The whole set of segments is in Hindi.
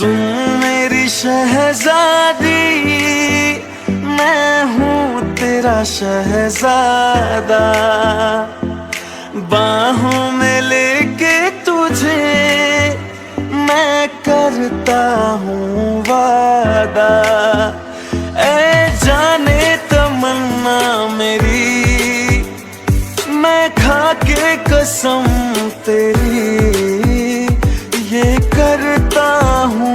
सुन मेरी शहजादी, मैं हूँ तेरा शहजादा। बाहों में लेके तुझे मैं करता हूँ वादा। ऐ जाने तमन्ना मेरी, मैं खा के कसम तेरी ये करता हूँ।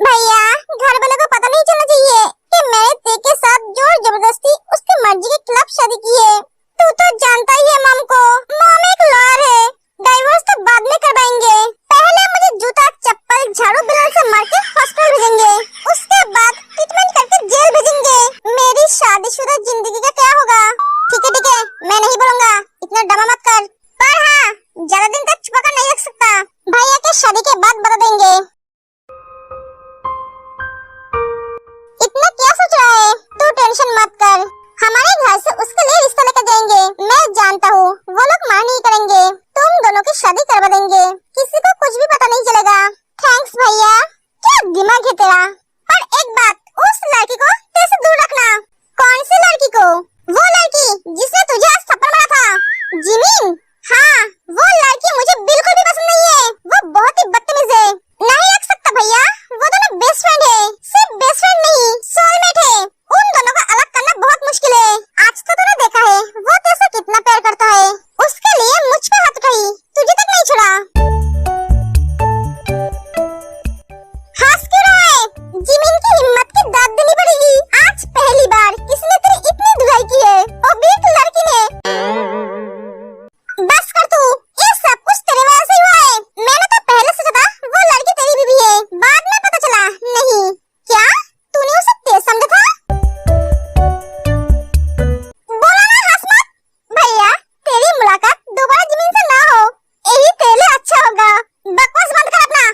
भैया, घर वालों को पता नहीं चलना चाहिए कि मैंने तेरे के साथ जोर जबरदस्ती उसकी मर्जी के खिलाफ शादी की है। तू तो जानता ही है मॉम को, मॉम एक लॉयर है। डाइवोर्स तो बाद में करवाएंगे, पहले मुझे जूता चप्पल झाड़ू बिलाल से मार के हॉस्पिटल भेजेंगे, उसके बाद ट्रीटमेंट करके जेल भेजेंगे। मेरी शादीशुदा जिंदगी का क्या होगा? ठीक है, मैं नहीं बोलूंगा, इतना ड्रामा मत कर। पर हाँ, ज्यादा दिन तक छुपा कर नहीं रख सकता। भैया के शादी के बाद बता देंगे। इतना क्या सोच रहा है? तू टेंशन मत कर, हमारे घर से उसके लिए रिश्ता लेकर जाएंगे। मैं जानता हूँ वो लोग मना नहीं करेंगे, तुम दोनों की शादी करवा देंगे, किसी को कुछ भी पता नहीं चलेगा। थैंक्स भैया, क्या दिमाग है तेरा। पर एक बात, उस लड़की को तेरे से दूर रखना। कौन सी लड़की को? वो लड़की जिसने तुझे आज थप्पड़ मारा था, जिमीन। हाँ, वो लड़की मुझे बिल्कुल भी पसंद नहीं है, वो बहुत ही बदतमीज है। नहीं रख सकता भैया, वो दोनों बेस्ट फ्रेंड है, सिर्फ बेस्ट फ्रेंड नहीं सोलमेट है। उन दोनों को अलग करना बहुत मुश्किल है। आज तो तूने देखा है वो तेरे से कितना प्यार करता है, उसके लिए मुझ पे हाथ उठाई, तुझे तक नहीं छोड़ा। हंस क्यों रहा है? जिमीन की हिम्मत की दाद देनी पड़ेगी। आज पहली बार किसी ने तेरी इतनी धुलाई की है, और भी एक लड़की ने। बस कर तू, ये सब कुछ तेरे वजह से हुआ है। मैंने तो पहले सोचा था वो लड़की तेरी बीवी है, बाद में पता चला नहीं। क्या तूने उसे तेज समझा था? बोला ना हंस मत। भैया, तेरी मुलाकात दोबारा जमीन से ना हो, यही तेरे लिए अच्छा होगा। बकवास बंद कर अपना।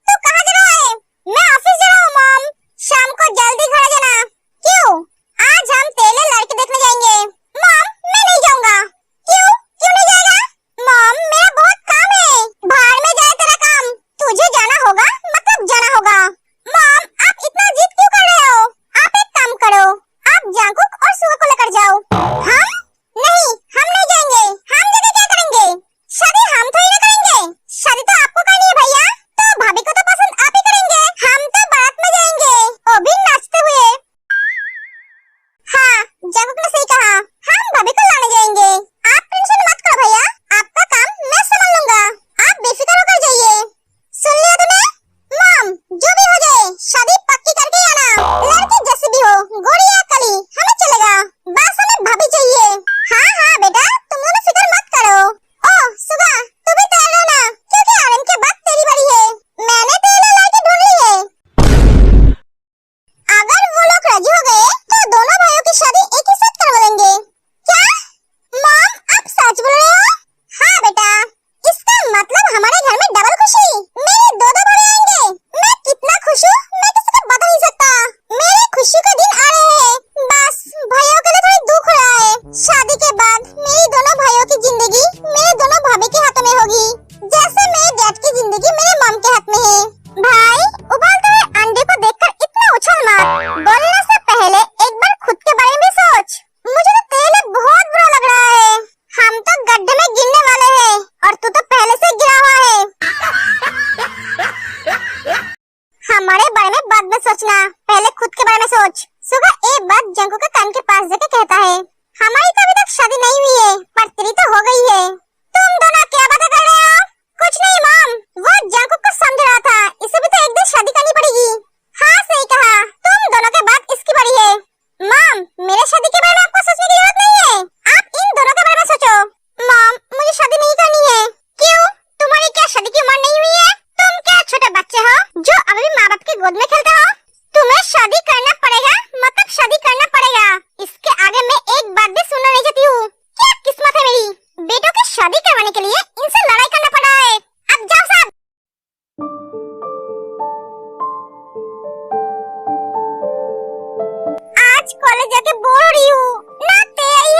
तू कहाँ जा रहा है? मैं ऑफिस जा रहा हूँ मॉम, शाम को जल्दी घर आ जाना। क्यों? आज हम तेरे लड़के देखने जाएंगे। मॉम, मैं नहीं जाऊंगा। क्यों नहीं जाएगा? मॉम, मेरा बहुत काम है। बाहर में जाए तेरा काम, तुझे जाना होगा मतलब जाना होगा। मॉम, आप इतना जिद क्यों कर रहे हो? आप एक काम करो, आप जांकुक और सुगा को लेकर जाओ। हम नहीं जाएंगे। हम जगह क्या करेंगे? शादी हम थोड़ी ना करेंगे, शादी तो आपको करनी है भैया, तो भाभी को तो पसंद आप ही करेंगे। हम तो बारात में जाएंगे, वो भी नाचते हुए। हाँ, जांकुक ने सही कहा, हम भाभी को लाने जाएंगे। आप टेंशन मत करो भैया, आपका काम मैं संभाल लूंगा, आप बेफिक्र होकर जाइए। सुन लिया तूने? मॉम, जो भी हो जाए शादी पक्की करके आना, लड़की जैसी भी हो, गोरी या काली, हमें चलेगा, बस हमें भाभी चाहिए। हाँ बेटा, तुम दोनों फिक्र मत करो। ओह सुगा, तू भी तैयार रहना, क्योंकि आरएम के बाद तेरी बारी है। मैंने तेरे लिए लड़की ढूंढ ली है। अगर वो लोग राजी हो गए तो दोनों भाइयों की शादी एक ही साथ करवा देंगे। क्या? मॉम, आप सच बोल रहे हो? हाँ बेटा, इसका मतलब हमारे घर में डबल खुशी, मेरे दो भाई आएंगे। मैं कितना खुश हूँ मैं किसी को बता नहीं सकता। मेरे खुशी के दिन आ रहे हैं, बस भाइयों के लिए थोड़ी दुख हो रहा है। शादी के बाद मेरी दोनों भाइयों की जिंदगी मेरे दोनों भाभी के हाथों में होगी, जैसे मेरे डैड की जिंदगी मेरे मॉम के हाथ में है। भाई, उबलते हुए अंडे को देखकर इतना उछल मत, बोलने से पहले एक बार खुद के बारे में सोच। मुझे तो तेरे लिए बहुत बुरा लग रहा है, हम तो गड्ढे में गिरने वाले हैं और तू तो पहले से गिरा हुआ है। हमारे बारे में बाद में सोचना, पहले खुद के बारे में सोच। सुबह एक बात जंकू के कान के पास जाके कहता है, हमारी तो अभी तक शादी नहीं हुई है, पर तेरी तो हो गई है। तुम दोनों क्या बातें कर रहे हो? कुछ नहीं मॉम, वो जंकू को समझ रहा था, इसे भी तो एक दिन शादी करनी पड़ेगी। हाँ सही कहा, तुम दोनों के बाद इसकी बारी है। मॉम, मेरे शादी के बारे में आपको सोचने की जरूरत नहीं है, आप इन दोनों के बारे में सोचो। मॉम, मुझे शादी नहीं करनी है। क्यों? तुम्हारी क्या शादी की उम्र नहीं हुई है? तुम क्या छोटे बच्चे हो जो अभी माँ बाप की गोद में खेलते हो? तुम्हें शादी करना पड़ेगा, मतलब शादी करना पड़ेगा, इसके आगे मैं एक बात भी सुनना नहीं चाहती हूँ। क्या किस्मत है मेरी, बेटों की शादी करवाने के लिए इनसे लड़ाई करना पड़ा है। अब जाओ सब। आज कॉलेज जाके बोर हो रही हूँ, ना तैयारी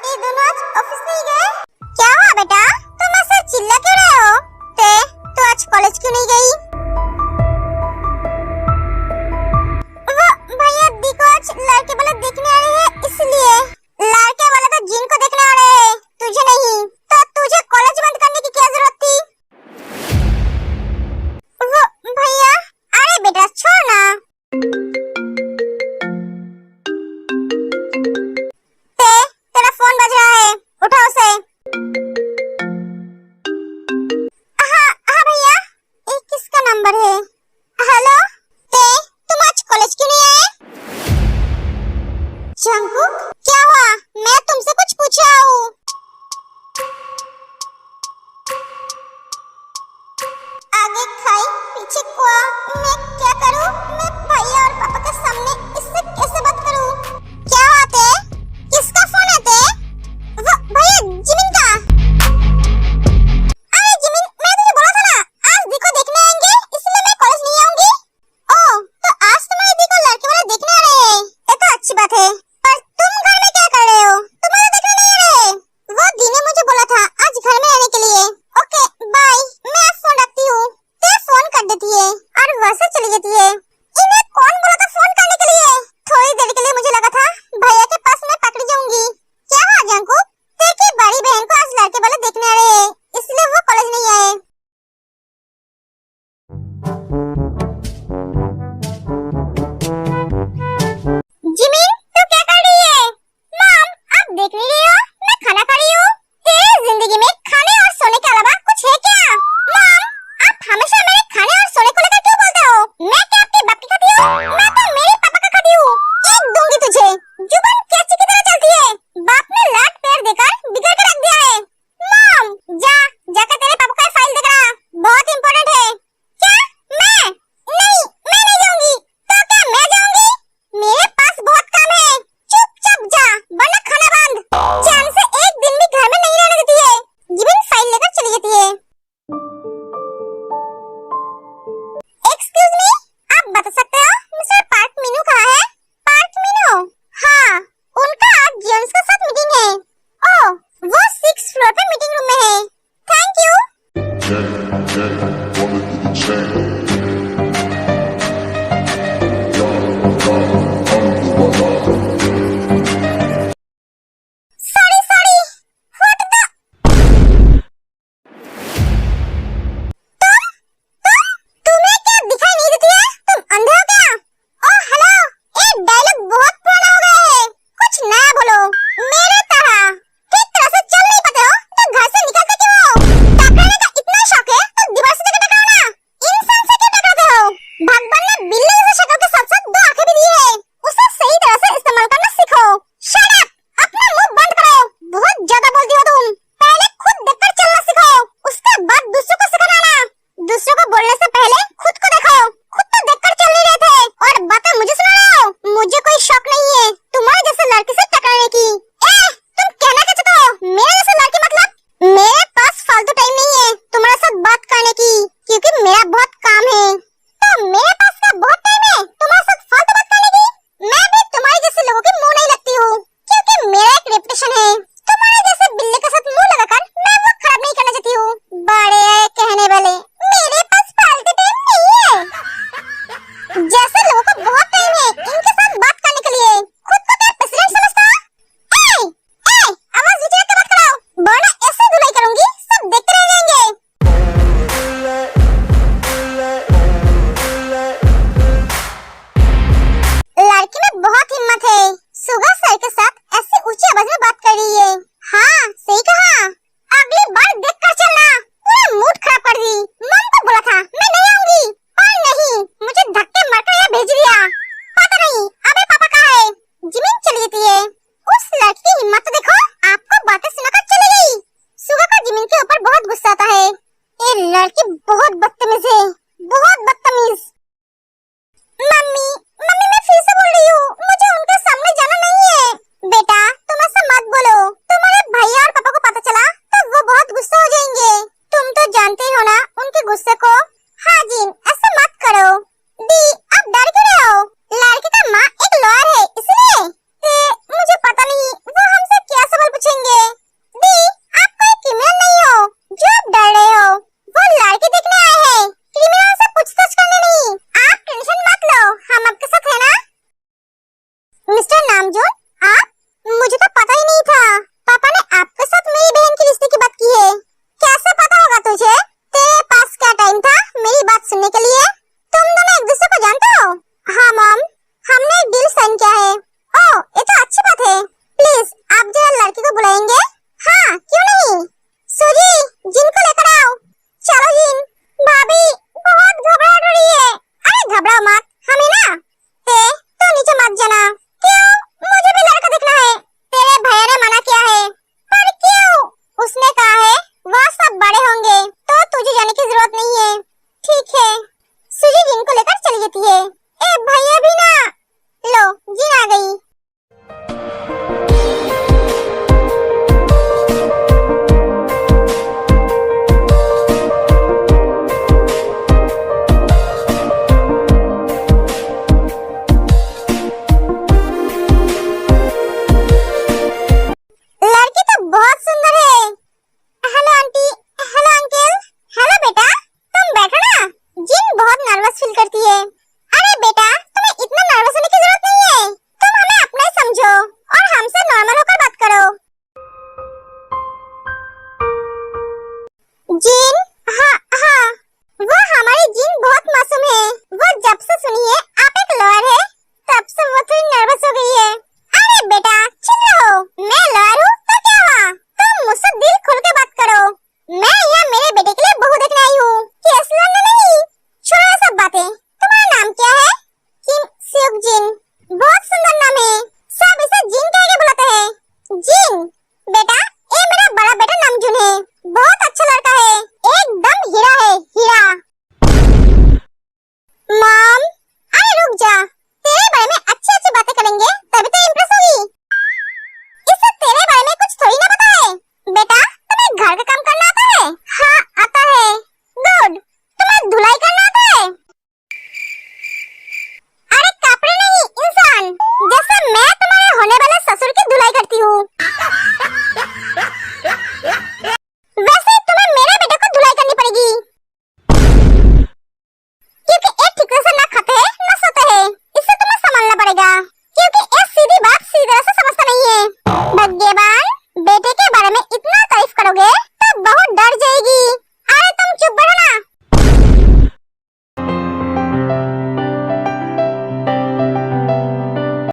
ये दोनों आज ऑफिस नहीं गए? क्या हुआ बेटा, तुम ऐसे चिल्ला क्यों रहे हो? तू आज कॉलेज क्यों नहीं गई? वो भैया दी को आज लड़के वाले देखने आ रहे हैं, इसलिए। लड़के वाले तो जिन को देखने आ रहे हैं, तुझे नहीं। तो तुझे कॉलेज बंद करने की क्या जरूरत थी? वो भैया, अरे बेटा छोड़ ना। तेरा फोन बज रहा है, उठा उसे। हाँ भैया, ये किसका नंबर है? हेलो, तुम आज कॉलेज क्यों नहीं आए? जंकुक, क्या हुआ? मैं तुमसे कुछ पूछा हूँ। आगे खाई पीछे कुआ, मैं क्या करूँ? मैं भैया और पापा के सामने इससे कैसे बात करूँ? क्या बात है? किसका फोन है ते? वो भैया जिमिन का। अरे जिमिन, मैं तुझे बोला था ना आज दी को देखने आएंगे, इसलिए मैं कॉलेज नहीं आऊंगी। ओह, तो आज तुम्हारी दी को लड़के वाले देखने आ रहे हैं, ये तो अच्छी बात है। पर तुम घर में क्या कर रहे हो? तुम्हारे देखने नहीं आ रहे? वो दी ने मुझे बोला था आज घर में रहने के लिए। ओके बाय, मैं अब फोन रखती हूँ। ते फोन कर देती है और वैसे चली जाती है। इन्हें कौन बोला था फोन करने के लिए? थोड़ी देर के लिए मुझे लगा था भैया के पास मैं पकड़ी जाऊंगी। क्या हुआ जंकुक? तेरी बड़ी बहन को आज लड़के वाले देखने आ रहे हैं, इसलिए वो कॉलेज नहीं आए। जिमिन, तू क्या कर रही है? मॉम, आप देख नहीं रही हो? मैं खाना खा रही हूँ। तेरी जिंदगी में खाने और सोने के अलावा कुछ है क्या? मॉम, आप हमेशा मेरे खाने और सोने को लेकर क्यों बोलते हो? मैं क्या आपके बाप की खाती हूँ? मैं तो मेरे पापा का खाती हूँ। एक दूंगी तुझे। जुबान कैची की तरह चलती है। बाप ने लात पैर देकर बिगाड़ के रख दिया है। मॉम, जाकर तेरे पापा का फाइल देख रहा, बहुत इंपॉर्टेंट है। क्या? मैं नहीं जाऊंगी। तो क्या मैं जाऊंगी? मेरे पास बहुत काम है। चुपचाप जा, वरना खाना बंद। बेटा, ये मेरा बड़ा बेटा नामजुन है, बहुत